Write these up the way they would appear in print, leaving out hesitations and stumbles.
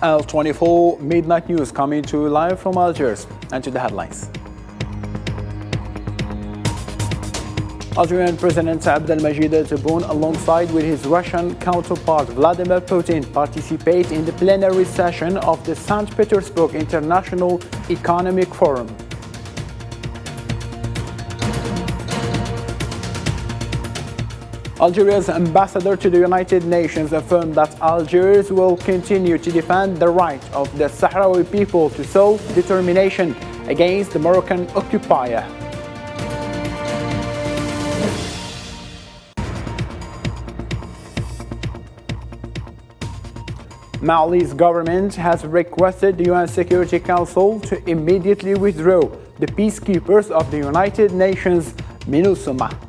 L24 Midnight News coming to you live from Algiers, and to the headlines. Algerian President Abdelmajid Tebboune, alongside with his Russian counterpart Vladimir Putin, participate in the plenary session of the St. Petersburg International Economic Forum. Algeria's ambassador to the United Nations affirmed that Algiers will continue to defend the right of the Sahrawi people to self-determination against the Moroccan occupier. Mali's government has requested the UN Security Council to immediately withdraw the peacekeepers of the United Nations, MINUSMA.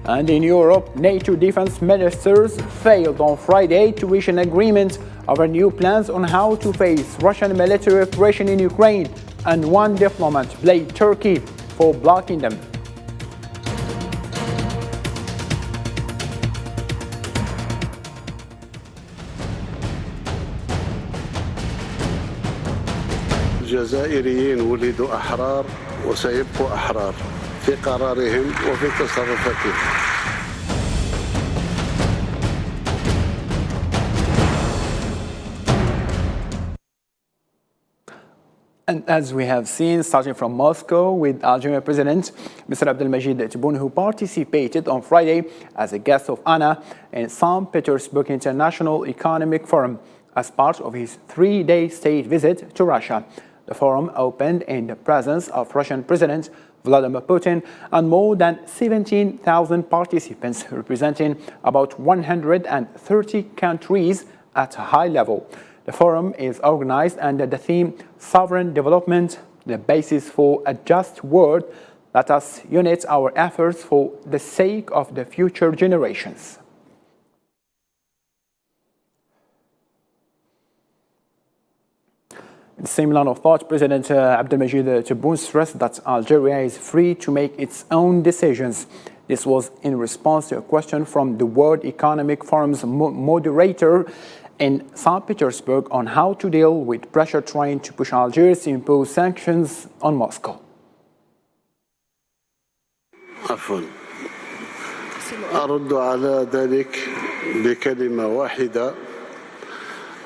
And in Europe, NATO defense ministers failed on Friday to reach an agreement over new plans on how to face Russian military operation in Ukraine, and one diplomat blamed Turkey for blocking them. الجزائريين ولدوا أحرار وسيبقوا أحرار في قرارهم وفي تصرفاتهم. And as we have seen, starting from Moscow with Algerian President Mr. Abdelmajid Tebboune, who participated on Friday as a guest of honor in St. Petersburg International Economic Forum as part of his 3-day state visit to Russia. The forum opened in the presence of Russian President Vladimir Putin and more than 17,000 participants representing about 130 countries at a high level. The forum is organized under the theme Sovereign Development, the basis for a just world. Let us unite our efforts for the sake of the future generations. In the same line of thought, President Abdelmajid Tebboune stressed that Algeria is free to make its own decisions. This was in response to a question from the World Economic Forum's moderator in St. Petersburg on how to deal with pressure trying to push Algiers to impose sanctions on Moscow. عفوا أرد على ذلك بكلمة واحدة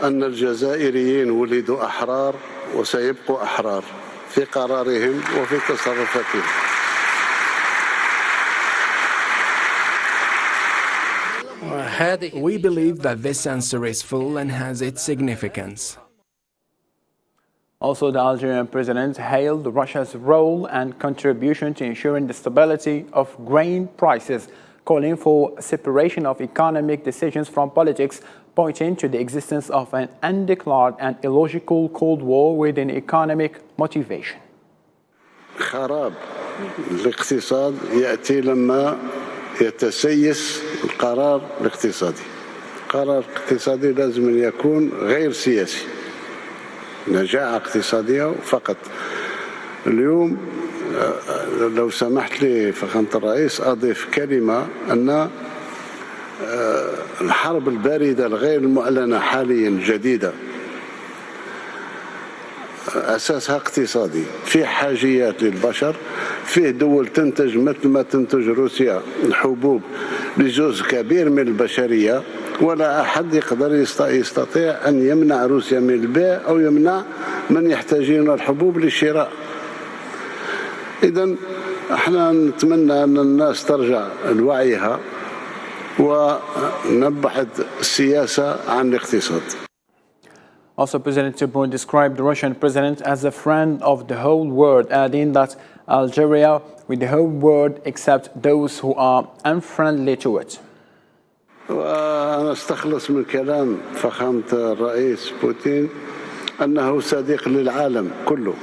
أن الجزائريين ولدوا أحرار وسيبقوا أحرار في قرارهم وفي تصرفاتهم. We believe that this answer is full and has its significance. Also, the Algerian president hailed Russia's role and contribution to ensuring the stability of grain prices, calling for separation of economic decisions from politics, pointing to the existence of an undeclared and illogical Cold War with an economic motivation. خراب الاقتصاد يأتي لما يتسيس القرار الاقتصادي. القرار الاقتصادي لازم أن يكون غير سياسي، نجاعة اقتصادية فقط. اليوم لو سمحت لي فخامة الرئيس أضيف كلمة أن الحرب الباردة الغير المعلنة حاليا جديدة أساسها اقتصادي، في حاجيات للبشر، فيه دول تنتج مثل ما تنتج روسيا الحبوب لجزء كبير من البشرية، ولا أحد يقدر يستطيع أن يمنع روسيا من البيع أو يمنع من يحتاجون الحبوب للشراء. إذن احنا نتمنى أن الناس ترجع لوعيها ونبحث السياسة عن الاقتصاد. Also, President Tebboune described the Russian president as a friend of the whole world, adding that Algeria with the whole world except those who are unfriendly to it. وأنا استخلص من كلام فخامة الرئيس بوتين أنه صديق للعالم كله،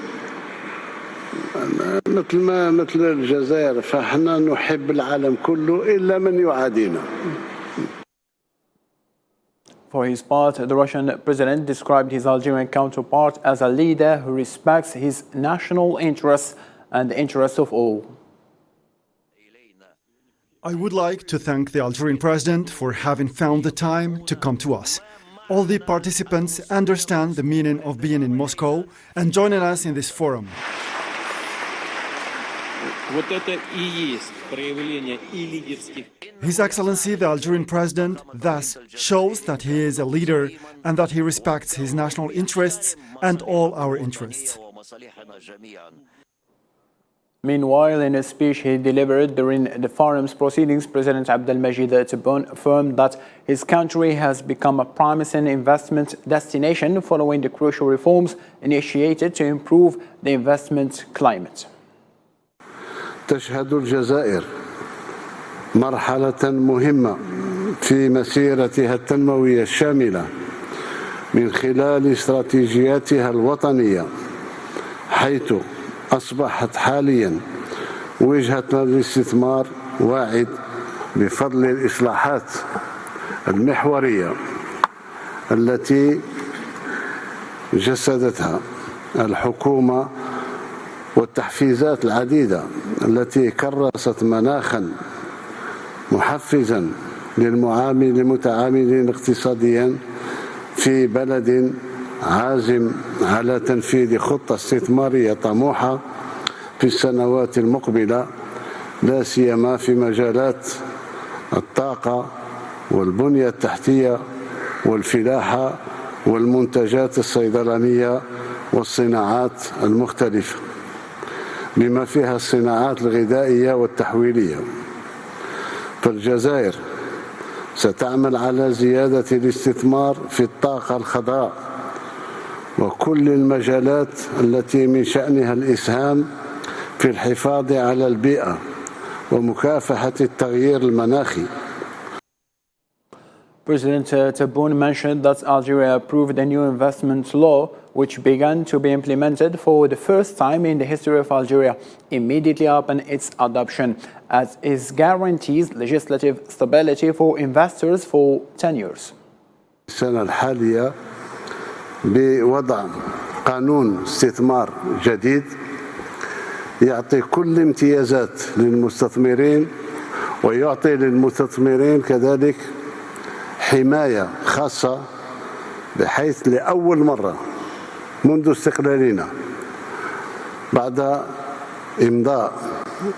مثل الجزائر، فإحنا نحب العالم كله إلا من يعادينا. For his part, the Russian president described his Algerian counterpart as a leader who respects his national interests and the interests of all. I would like to thank the Algerian president for having found the time to come to us. All the participants understand the meaning of being in Moscow and joining us in this forum. His Excellency the Algerian president thus shows that he is a leader and that he respects his national interests and all our interests. Meanwhile, in a speech he delivered during the forum's proceedings, President Abdelmajid Tebboune affirmed that his country has become a promising investment destination following the crucial reforms initiated to improve the investment climate. تشهد الجزائر مرحلة مهمة في مسيرتها التنموية الشاملة من خلال استراتيجياتها الوطنية، حيث أصبحت حاليا وجهة للاستثمار واعد بفضل الإصلاحات المحورية التي جسدتها الحكومة والتحفيزات العديدة التي كرست مناخا محفزا للمتعاملين اقتصاديا في بلد عازم على تنفيذ خطة استثمارية طموحة في السنوات المقبلة، لا سيما في مجالات الطاقة والبنية التحتية والفلاحة والمنتجات الصيدلانية والصناعات المختلفة، بما فيها الصناعات الغذائية والتحويلية. فالجزائر ستعمل على زيادة الاستثمار في الطاقة الخضراء وكل المجالات التي من شأنها الإسهام في الحفاظ على البيئة ومكافحة التغيير المناخي. President Tebboune mentioned that Algeria approved a new investment law which began to be implemented for the first time in the history of Algeria immediately upon its adoption, as it guarantees legislative stability for investors for 10 years. السنة الحالية بوضع قانون استثمار جديد يعطي كل امتيازات للمستثمرين ويعطي للمستثمرين كذلك حماية خاصة، بحيث لأول مرة منذ استقلالنا بعد إمضاء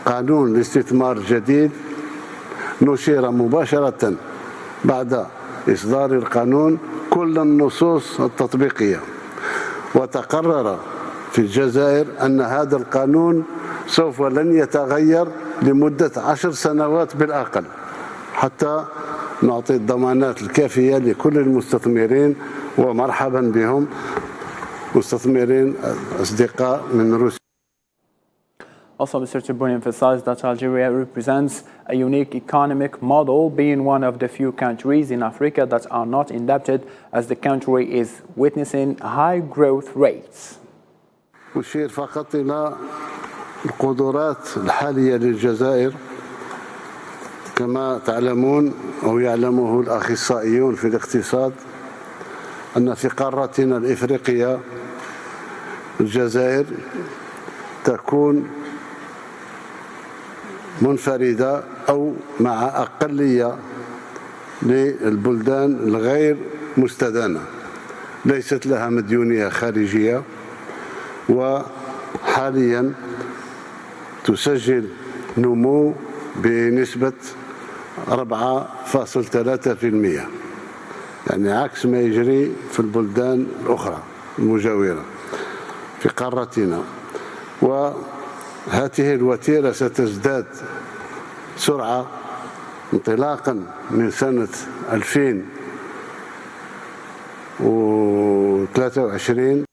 قانون الاستثمار جديد نشير مباشرة بعد إصدار القانون كل النصوص التطبيقية، وتقرر في الجزائر أن هذا القانون سوف لن يتغير لمدة 10 سنوات بالأقل، حتى نعطي الضمانات الكافية لكل المستثمرين، ومرحبا بهم مستثمرين أصدقاء من روسيا. Also, Mr. Tebboune emphasized that Algeria represents a unique economic model, being one of the few countries in Africa that are not indebted, as the country is witnessing high growth rates. أشير فقط إلى القدرات الحالية للجزائر. كما تعلمون أو يعلمه الأخصائيون في الاقتصاد أن في قارتنا الإفريقية الجزائر تكون منفردة أو مع أقلية للبلدان الغير مستدانة، ليست لها مديونية خارجية، وحاليا تسجل نمو بنسبة 4.3%، يعني عكس ما يجري في البلدان الأخرى المجاورة في قارتنا. وهذه الوتيرة ستزداد سرعة انطلاقا من سنة 2023.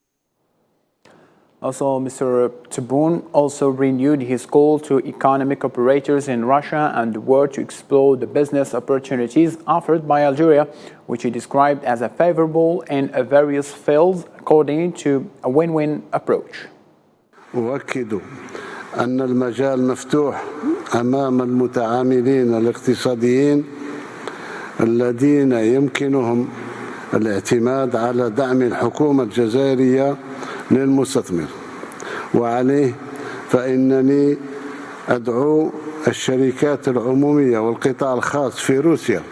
Also, Mr. Tebboune also renewed his call to economic operators in Russia and the world to explore the business opportunities offered by Algeria, which he described as a favorable in various fields according to a win-win approach. أؤكد أن المجال مفتوح أمام المتعاملين الاقتصاديين الذين يمكنهم الاعتماد على دعم الحكومة الجزائرية للمستثمر، وعليه فإنني أدعو الشركات العمومية والقطاع الخاص في روسيا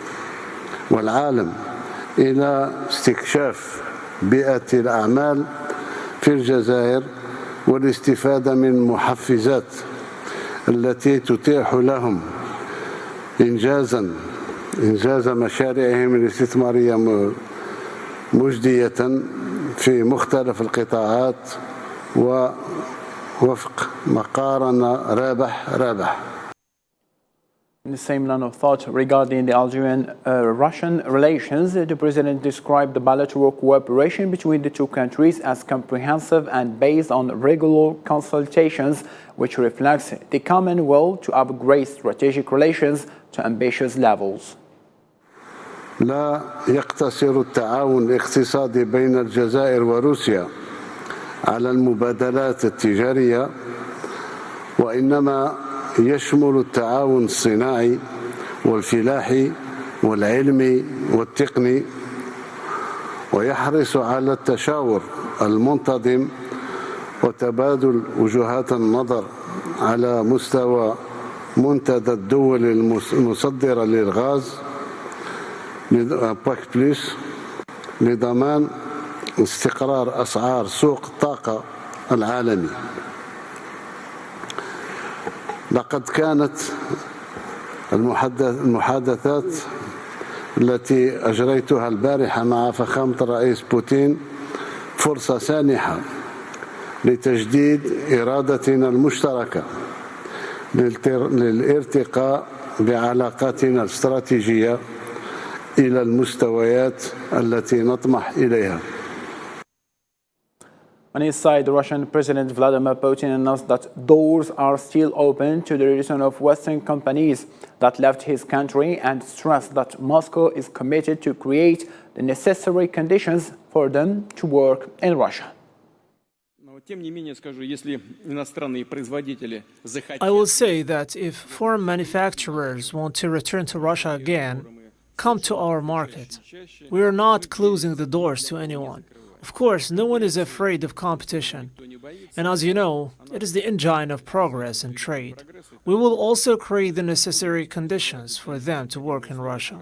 والعالم إلى استكشاف بيئة الأعمال في الجزائر والاستفادة من محفزات التي تتيح لهم إنجاز مشاريعهم الاستثمارية مجدية في مختلف القطاعات ووفق مقارنة رابح. In the same line of thought regarding the Algerian-Russian relations, the President described the bilateral cooperation between the two countries as comprehensive and based on regular consultations, which reflects the common will to upgrade strategic relations to ambitious levels. لا يقتصر التعاون الاقتصادي بين الجزائر وروسيا على المبادلات التجارية، وإنما يشمل التعاون الصناعي والفلاحي والعلمي والتقني، ويحرص على التشاور المنتظم وتبادل وجهات النظر على مستوى منتدى الدول المصدرة للغاز باك بلس لضمان استقرار أسعار سوق الطاقة العالمي. لقد كانت المحادثات التي أجريتها البارحة مع فخامة الرئيس بوتين فرصة سانحة لتجديد إرادتنا المشتركة للارتقاء بعلاقاتنا الاستراتيجية إلى المستويات التي نطمح إليها. On his side, the Russian President Vladimir Putin announced that doors are still open to the return of Western companies that left his country and stressed that Moscow is committed to create the necessary conditions for them to work in Russia. I will say that if foreign manufacturers want to return to Russia again, come to our market. We are not closing the doors to anyone. Of course, no one is afraid of competition. And as you know, it is the engine of progress and trade. We will also create the necessary conditions for them to work in Russia.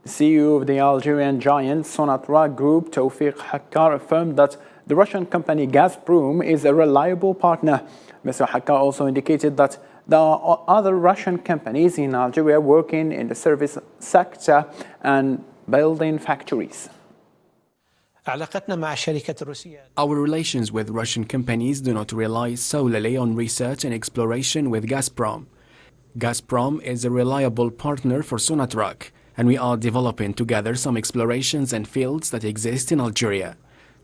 The CEO of the Algerian giant Sonatrach Group, Tawfiq Hakkar, affirmed that the Russian company Gazprom is a reliable partner. Mr. Hakkar also indicated that there are other Russian companies in Algeria working in the service sector and building factories. Our relations with Russian companies do not rely solely on research and exploration with Gazprom. Gazprom is a reliable partner for Sonatrach, and we are developing together some explorations and fields that exist in Algeria.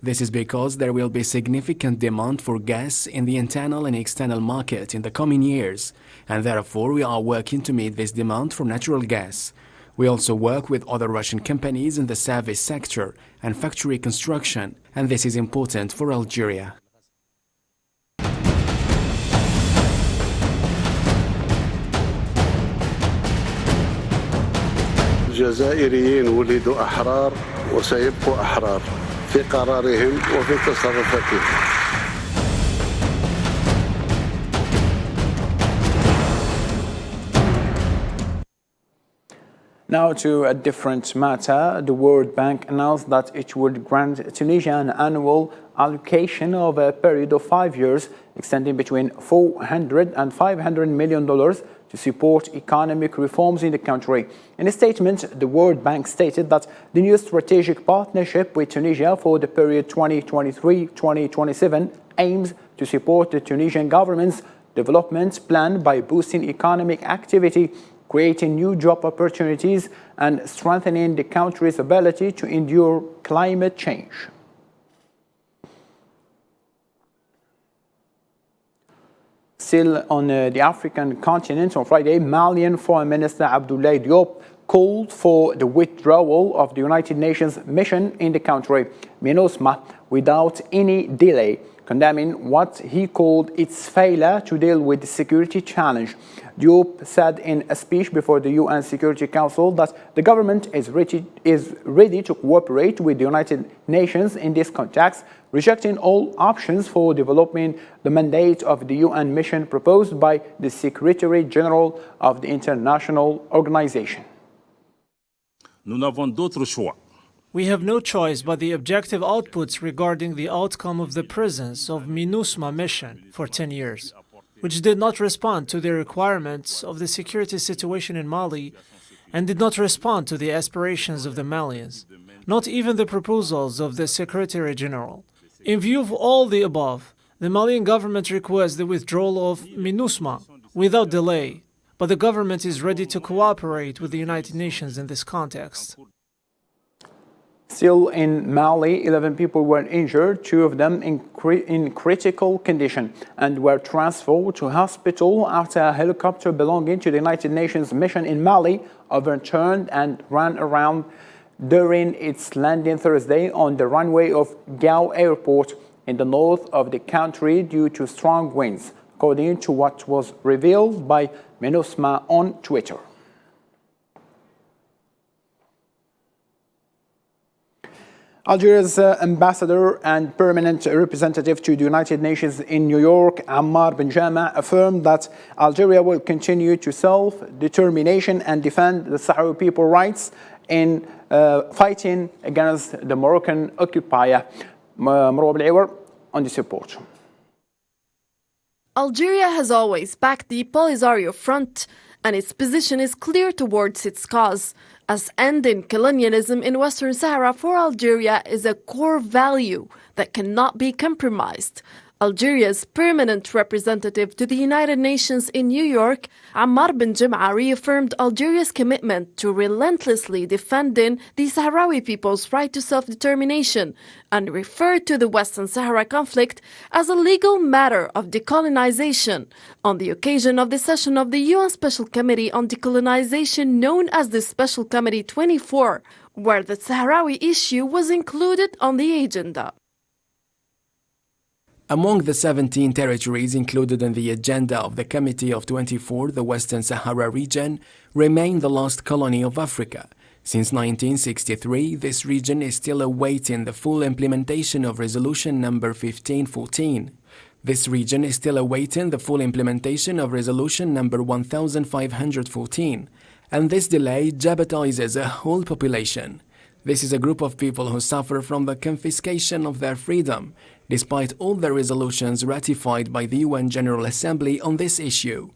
This is because there will be significant demand for gas in the internal and external market in the coming years, and therefore we are working to meet this demand for natural gas. We also work with other Russian companies in the service sector and factory construction, and this is important for Algeria. الجزائريين ولدوا أحرار وسيبقوا أحرار في قرارهم وفي تصرفاتهم. Now to a different matter. The World Bank announced that it would grant Tunisia an annual allocation of a period of 5 years, extending between $400 and $500 million to support economic reforms in the country. In a statement, the World Bank stated that the new strategic partnership with Tunisia for the period 2023-2027 aims to support the Tunisian government's development plan by boosting economic activity, creating new job opportunities, and strengthening the country's ability to endure climate change. Still on the African continent, on Friday, Malian Foreign Minister Abdoulaye Diop called for the withdrawal of the United Nations mission in the country, MINUSMA, without any delay, condemning what he called its failure to deal with the security challenge. Diop said in a speech before the UN Security Council that the government is ready to cooperate with the United Nations in this context, rejecting all options for developing the mandate of the UN mission proposed by the Secretary General of the international organization. We have no choice but the objective outputs regarding the outcome of the presence of MINUSMA mission for 10 years, which did not respond to the requirements of the security situation in Mali and did not respond to the aspirations of the Malians, not even the proposals of the Secretary General. In view of all the above, the Malian government requests the withdrawal of MINUSMA without delay, but the government is ready to cooperate with the United Nations in this context. Still in Mali, 11 people were injured, 2 of them in critical condition, and were transferred to hospital after a helicopter belonging to the United Nations mission in Mali overturned and ran around during its landing Thursday on the runway of Gao Airport in the north of the country due to strong winds, according to what was revealed by MINUSMA on Twitter. Algeria's ambassador and permanent representative to the United Nations in New York, Ammar Benjama, affirmed that Algeria will continue to self-determination and defend the Sahrawi people's rights in fighting against the Moroccan occupier. Marwa Belaiwar on this report. Algeria has always backed the Polisario Front, and its position is clear towards its cause, as ending colonialism in Western Sahara for Algeria is a core value that cannot be compromised. Algeria's permanent representative to the United Nations in New York, Ammar Benjama, reaffirmed Algeria's commitment to relentlessly defending the Sahrawi people's right to self-determination and referred to the Western Sahara conflict as a legal matter of decolonization on the occasion of the session of the UN Special Committee on Decolonization known as the Special Committee 24, where the Sahrawi issue was included on the agenda. Among the 17 territories included in the agenda of the Committee of 24, the Western Sahara region remained the last colony of Africa. Since 1963, this region is still awaiting the full implementation of Resolution number 1514. This region is still awaiting the full implementation of Resolution number 1514, and this delay jeopardizes a whole population. This is a group of people who suffer from the confiscation of their freedom, despite all the resolutions ratified by the UN General Assembly on this issue.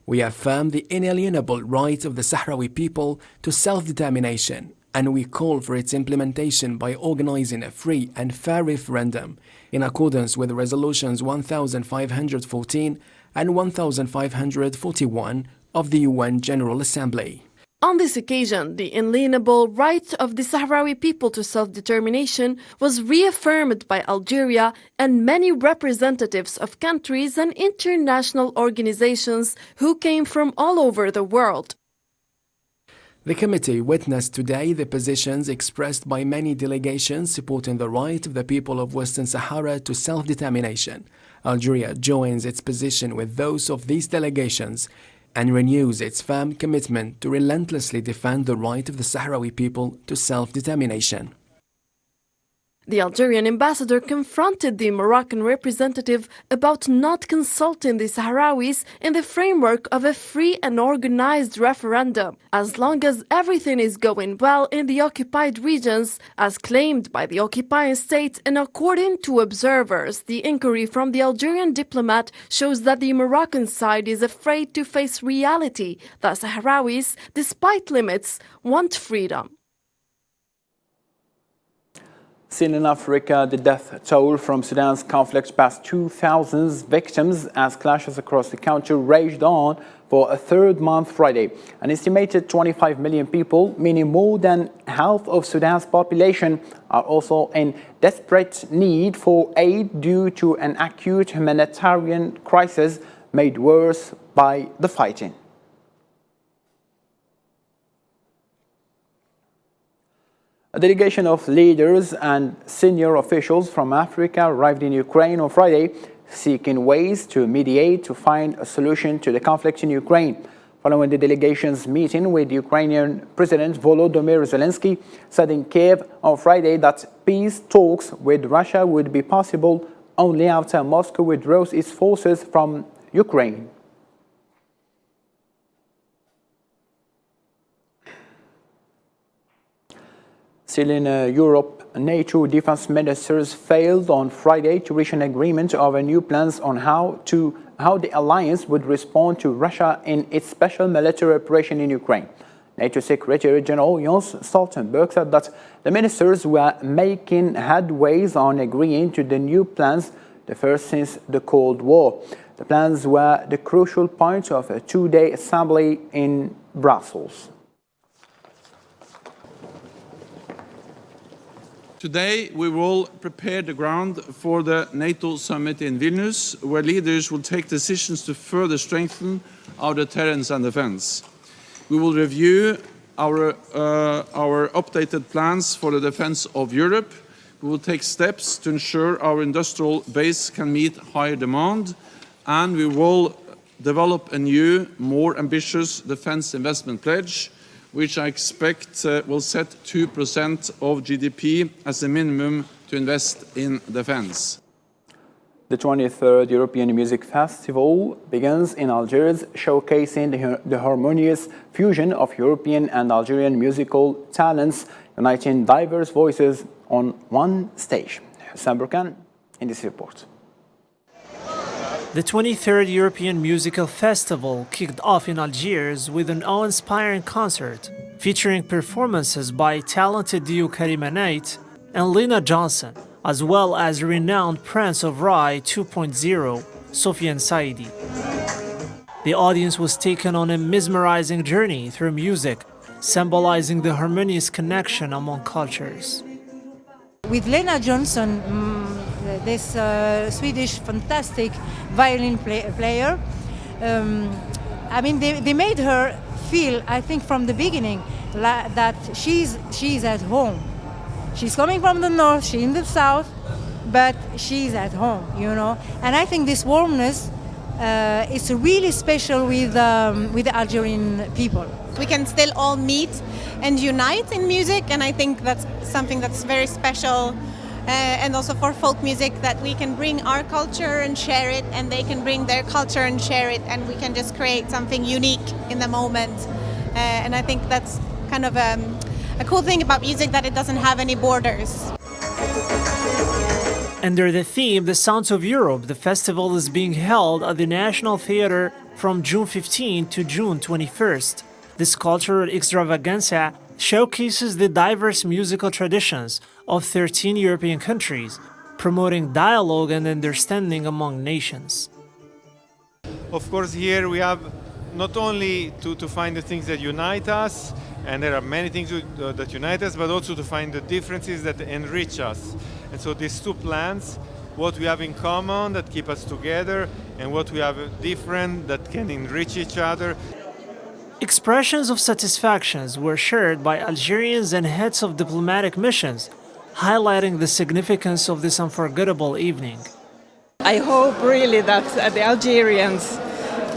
We affirm the inalienable right of the Sahrawi people to self-determination, and we call for its implementation by organizing a free and fair referendum in accordance with Resolutions 1514 and 1541 of the UN General Assembly. On this occasion, the inalienable right of the Sahrawi people to self-determination was reaffirmed by Algeria and many representatives of countries and international organizations who came from all over the world. The committee witnessed today the positions expressed by many delegations supporting the right of the people of Western Sahara to self-determination. Algeria joins its position with those of these delegations and renews its firm commitment to relentlessly defend the right of the Sahrawi people to self-determination. The Algerian ambassador confronted the Moroccan representative about not consulting the Sahrawis in the framework of a free and organized referendum, as long as everything is going well in the occupied regions, as claimed by the occupying state. And according to observers, the inquiry from the Algerian diplomat shows that the Moroccan side is afraid to face reality, that Sahrawis, despite limits, want freedom. Still in Africa, the death toll from Sudan's conflict passed 2,000 victims as clashes across the country raged on for a third month Friday. An estimated 25 million people, meaning more than half of Sudan's population, are also in desperate need for aid due to an acute humanitarian crisis made worse by the fighting. A delegation of leaders and senior officials from Africa arrived in Ukraine on Friday, seeking ways to mediate to find a solution to the conflict in Ukraine. Following the delegation's meeting with Ukrainian President Volodymyr Zelensky, said in Kiev on Friday that peace talks with Russia would be possible only after Moscow withdraws its forces from Ukraine. Still in Europe, NATO defense ministers failed on Friday to reach an agreement over new plans on how the alliance would respond to Russia in its special military operation in Ukraine. NATO Secretary General Jens Stoltenberg said that the ministers were making headways on agreeing to the new plans, the first since the Cold War. The plans were the crucial point of a two-day assembly in Brussels. Today, we will prepare the ground for the NATO summit in Vilnius, where leaders will take decisions to further strengthen our deterrence and defense. We will review our updated plans for the defense of Europe. We will take steps to ensure our industrial base can meet higher demand, and we will develop a new, more ambitious defense investment pledge, which I expect will set 2% of GDP as a minimum to invest in defense. The 23rd European Music Festival begins in Algiers, showcasing the harmonious fusion of European and Algerian musical talents, uniting diverse voices on one stage. Hassan Burkan in this report. The 23rd European Musical Festival kicked off in Algiers with an awe-inspiring concert featuring performances by talented duo Karima Knight and Lena Johnson, as well as renowned Prince of Rai 2.0, Sofiane Saidi. The audience was taken on a mesmerizing journey through music, symbolizing the harmonious connection among cultures. With Lena Johnson, this Swedish fantastic violin player, I mean, they made her feel, I think from the beginning, that she's at home. She's coming from the north, she's in the south, but she's at home, you know. And I think this warmness is really special with the Algerian people. We can still all meet and unite in music, and I think that's something that's very special. And also for folk music, that we can bring our culture and share it, and they can bring their culture and share it, and we can just create something unique in the moment. And I think that's kind of a cool thing about music, that it doesn't have any borders. Under the theme The Sounds of Europe, the festival is being held at the National Theatre from June 15 to June 21st. This cultural extravaganza showcases the diverse musical traditions of 13 European countries, promoting dialogue and understanding among nations. Of course, here we have not only to find the things that unite us, and there are many things that unite us, but also to find the differences that enrich us. And so these two plans, what we have in common that keep us together, and what we have different that can enrich each other. Expressions of satisfactions were shared by Algerians and heads of diplomatic missions, highlighting the significance of this unforgettable evening. I hope really that the Algerians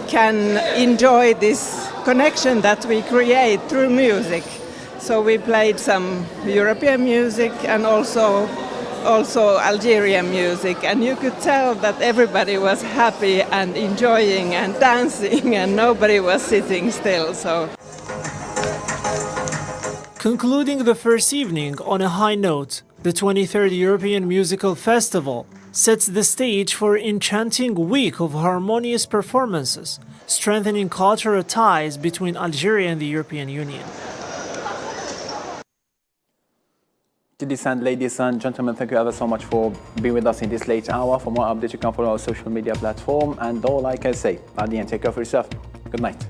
can enjoy this connection that we create through music. So we played some European music and also Algerian music, and you could tell that everybody was happy and enjoying and dancing, and nobody was sitting still. So, concluding the first evening on a high note, the 23rd European Musical Festival sets the stage for an enchanting week of harmonious performances, strengthening cultural ties between Algeria and the European Union. Ladies and gentlemen, thank you ever so much for being with us in this late hour. For more updates, you can follow our social media platform. And all I can say, at the end, take care of yourself. Good night.